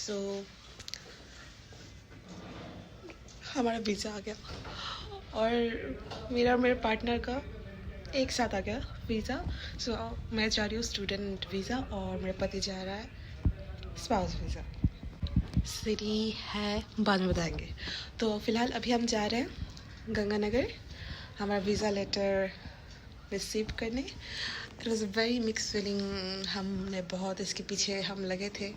सो हमारा वीज़ा आ गया और मेरे पार्टनर का एक साथ आ गया वीज़ा। सो मैं जा रही हूँ स्टूडेंट वीज़ा और मेरा पति जा रहा है स्पाउस वीज़ा। सिटी है बाद में बताएंगे। तो फ़िलहाल अभी हम जा रहे हैं गंगानगर हमारा वीज़ा लेटर रिसीव करने। It was a very mix feeling. हमने बहुत इसके पीछे हम लगे थे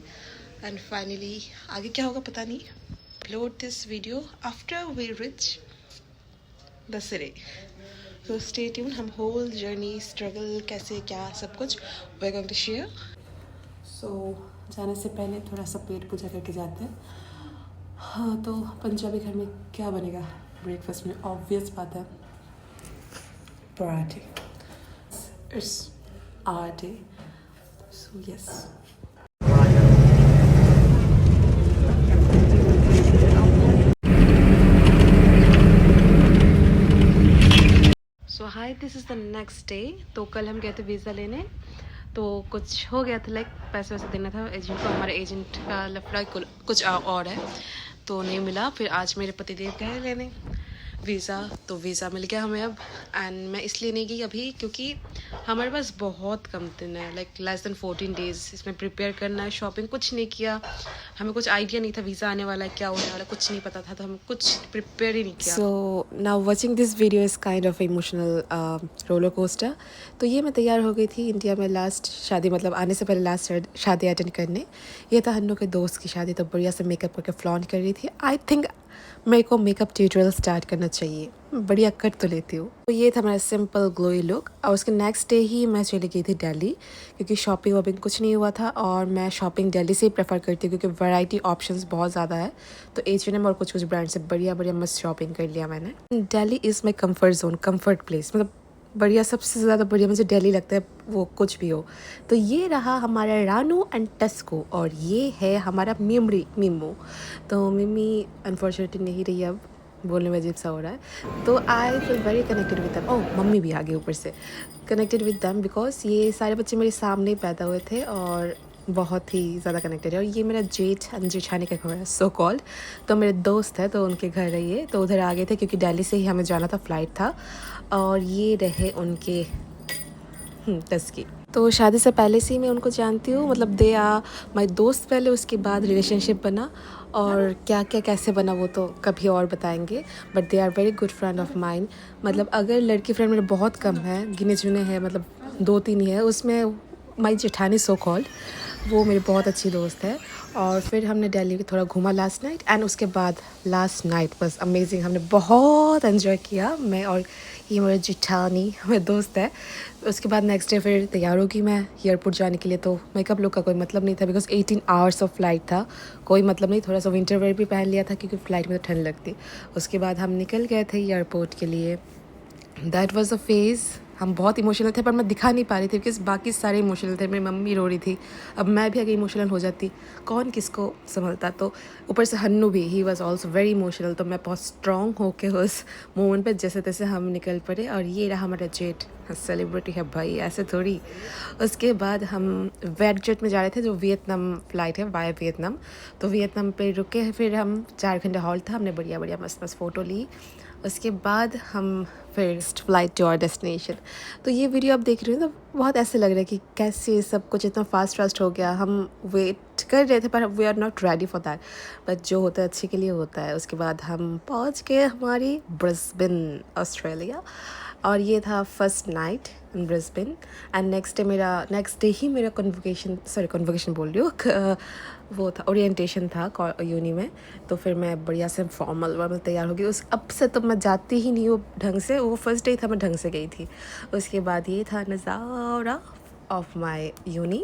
एंड फाइनली आगे क्या होगा पता नहीं। Upload this video after we reach the city. So stay tune. हम होल जर्नी स्ट्रगल कैसे क्या सब कुछ we going to share. So जाने से पहले थोड़ा सा पेट पूजा करके जाते हैं। हाँ तो पंजाबी घर में क्या बनेगा ब्रेकफास्ट में? ऑब्वियस बात है पराठे। It's our day so yes. So hi this is the next day. तो कल हम गए थे वीज़ा लेने तो कुछ हो गया था लाइक पैसे वैसे देना था एजेंट को। हमारे एजेंट का लफड़ा कुछ और है तो नहीं मिला। फिर आज मेरे पतिदेव गए लेने वीज़ा तो वीज़ा मिल गया हमें अब। एंड मैं इसलिए नहीं गई अभी क्योंकि हमारे पास बहुत कम दिन है लाइक लेस देन 14 डेज़। इसमें प्रिपेयर करना है शॉपिंग कुछ नहीं किया। हमें कुछ आइडिया नहीं था वीज़ा आने वाला है क्या होने वाला कुछ नहीं पता था तो हम कुछ प्रिपेयर ही नहीं किया। So now watching this video is kind of emotional roller coaster. तो ये मैं तैयार हो गई थी इंडिया में लास्ट शादी मतलब आने से पहले लास्ट शादी अटेंड करने। ये था हन्नू के दोस्त की शादी तो बढ़िया से मेकअप करके फ्लॉन्ट कर रही थी। आई थिंक मेरे को मेकअप ट्यूटोरियल स्टार्ट करना चाहिए। बढ़िया कट तो लेती हूँ। तो ये था हमारा सिंपल ग्लोई लुक। और उसके नेक्स्ट डे ही मैं चली गई थी दिल्ली क्योंकि शॉपिंग वॉपिंग कुछ नहीं हुआ था और मैं शॉपिंग दिल्ली से ही प्रेफर करती हूँ क्योंकि वैरायटी ऑप्शंस बहुत ज़्यादा है। तो H&M और कुछ ब्रांड से बढ़िया बढ़िया मस्त शॉपिंग कर लिया मैंने। Delhi is my comfort zone, comfort place. मतलब बढ़िया सबसे ज़्यादा बढ़िया मुझे दिल्ली लगता है वो कुछ भी हो। तो ये रहा हमारा रानू एंड टस्को और ये है हमारा मिमो। तो मिमी अनफॉर्चुनेटली नहीं रही अब बोलने में अजीब सा हो रहा है। तो I feel very connected with them. Oh mummy भी आ गई ऊपर से। कनेक्टेड विद दैम बिकॉज ये सारे बच्चे मेरे सामने ही पैदा हुए थे और बहुत ही ज़्यादा कनेक्टेड है। और ये मेरा जेठ जेठानी का घर है सो कॉल्ड। तो मेरे दोस्त है तो उनके घर है ये। तो उधर आ गए थे क्योंकि दिल्ली से ही हमें जाना था फ़्लाइट था। और ये रहे उनके तस्की। तो शादी से पहले से ही मैं उनको जानती हूँ मतलब दे आ माई दोस्त पहले उसके बाद रिलेशनशिप बना और क्या क्या कैसे बना वो तो कभी और बताएंगे। But they are very good friend of mine. मतलब अगर लड़की फ्रेंड मेरे बहुत कम है गिने चुने हैं मतलब 2-3 ही है उसमें माई जेठानी सो कॉल्ड वो मेरी बहुत अच्छी दोस्त है। और फिर हमने दिल्ली में थोड़ा घूमा लास्ट नाइट एंड उसके बाद लास्ट नाइट बस अमेजिंग। हमने बहुत एंजॉय किया मैं और ये मेरा जेठानी मेरा दोस्त है। उसके बाद नेक्स्ट डे फिर तैयार होगी मैं एयरपोर्ट जाने के लिए। तो मेकअप लुक का कोई मतलब नहीं था बिकॉज 18 आवर्स ऑफ फ्लाइट था। कोई मतलब नहीं। थोड़ा सा विंटर वेयर भी पहन लिया था क्योंकि फ़्लाइट में तो ठंड लगती। उसके बाद हम निकल गए थे एयरपोर्ट के लिए। That was a phase. हम बहुत इमोशनल थे पर मैं दिखा नहीं पा रही थी बिकॉज बाकी सारे इमोशनल थे। मेरी मम्मी रो रही थी। अब मैं भी अगर इमोशनल हो जाती कौन किसको संभलता। तो ऊपर से हन्नू भी he was also very emotional. तो मैं बहुत स्ट्रॉन्ग होके उस मोमेंट पे जैसे तैसे हम निकल पड़े। और ये रहा हमारा जेट सेलिब्रिटी है भाई ऐसे थोड़ी। उसके बाद हम वेट जेट में जा रहे थे जो वियतनाम फ़्लाइट है वाया वियतनाम। तो वियतनाम पे रुके फिर हम 4 घंटे हॉल्ट था। हमने बढ़िया बढ़िया मस्त मस्त फ़ोटो ली। उसके बाद हम first flight to our destination. तो ये वीडियो आप देख रहे हो तो बहुत ऐसे लग रहा है कि कैसे सब कुछ इतना फास्ट हो गया। हम वेट कर रहे थे पर we are not ready for that. But जो होता है अच्छे के लिए होता है। उसके बाद हम पहुंच गए हमारी ब्रिस्बेन ऑस्ट्रेलिया। और ये था first night in Brisbane and next day ही मेरा कन्वोकेशन बोल रही हूँ वो था ओरिएंटेशन था यूनी में। तो फिर मैं बढ़िया से फॉर्मल तैयार हो गई। उस अब से तो मैं जाती ही नहीं हूँ ढंग से। वो फर्स्ट डे था मैं ढंग से गई थी। उसके बाद ये था नज़ारा ऑफ माई यूनी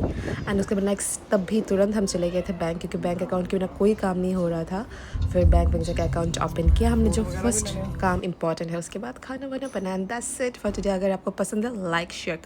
एंड उसके बाद नेक्स्ट तब भी तुरंत हम चले गए थे बैंक क्योंकि बैंक अकाउंट के बिना कोई काम नहीं हो रहा था। फिर बैंक में जाकर अकाउंट ओपन किया हमने जो फर्स्ट काम इंपॉर्टेंट है। उसके बाद खाना वाना बनाया and that's it for today. अगर आपको पसंद है लाइक शेयर